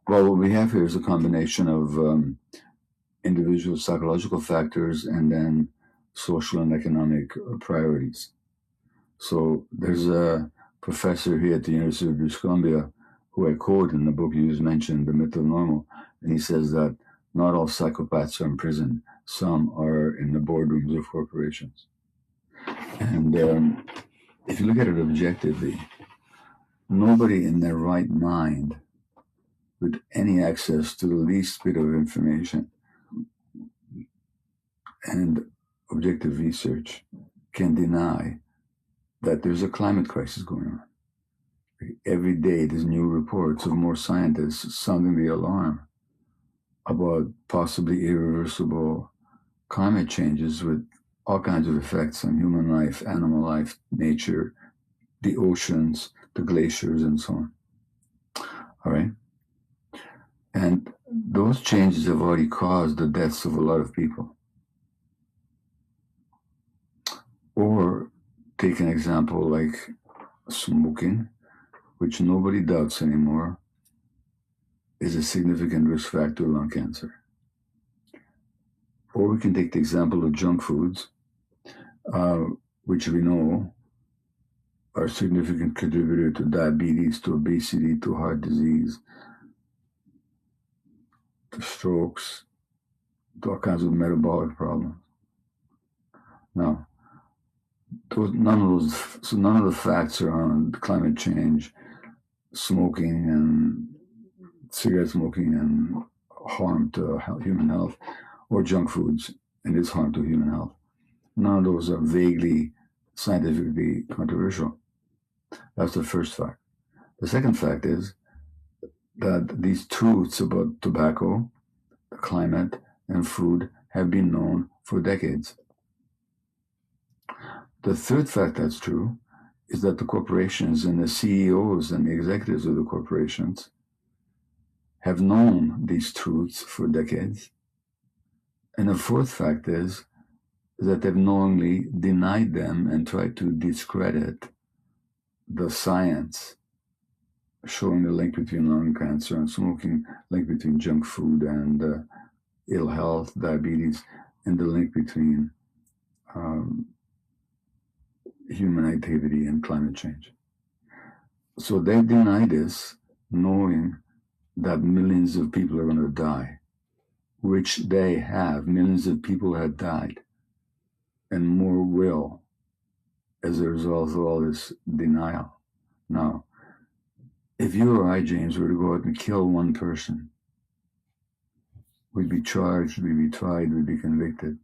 Well, what we have here is a combination of individual psychological factors and then social and economic priorities. So there's a professor here at the University of British Columbia who I quote in the book you just mentioned, The Myth of Normal, and he says that not all psychopaths are in prison. Some are in the boardrooms of corporations. And if you look at it objectively, nobody in their right mind with any access to the least bit of information and objective research can deny that there's a climate crisis going on. Every day there's new reports of more scientists sounding the alarm about possibly irreversible climate changes with all kinds of effects on human life, animal life, nature, the oceans, the glaciers, and so on. All right? And those changes have already caused the deaths of a lot of people. Or take an example like smoking, which nobody doubts anymore is a significant risk factor of lung cancer. Or we can take the example of junk foods, which we know are a significant contributor to diabetes, to obesity, to heart disease, to strokes, to all kinds of metabolic problems. Now, none of the facts around climate change, smoking and cigarette smoking and harm to human health, or junk foods and its harm to human health. None of those are vaguely scientifically controversial. That's the first fact. The second fact is that these truths about tobacco, the climate, and food have been known for decades. The third fact that's true is that the corporations and the CEOs and the executives of the corporations have known these truths for decades. And the fourth fact is that they've knowingly denied them and tried to discredit the science showing the link between lung cancer and smoking, link between junk food and ill health, diabetes, and the link between human activity and climate change. So they deny this, knowing that millions of people are going to die, which they have. Millions of people have died, and more will as a result of all this denial. Now, if you or I, James, were to go out and kill one person, we'd be charged, we'd be tried, we'd be convicted.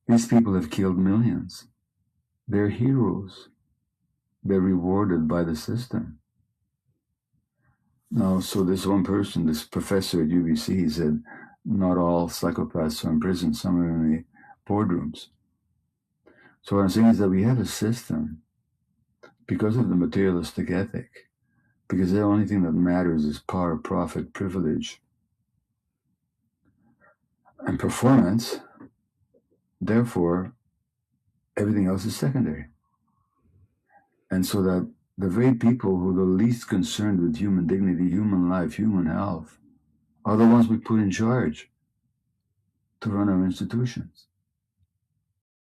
These people have killed millions. They're heroes. They're rewarded by the system. Now, so this one person, this professor at UBC, said, not all psychopaths are in prison, some are in the boardrooms. So what I'm saying is that we have a system, because of the materialistic ethic, because the only thing that matters is power, profit, privilege, and performance. Therefore, everything else is secondary. And so that the very people who are the least concerned with human dignity, human life, human health, are the ones we put in charge to run our institutions.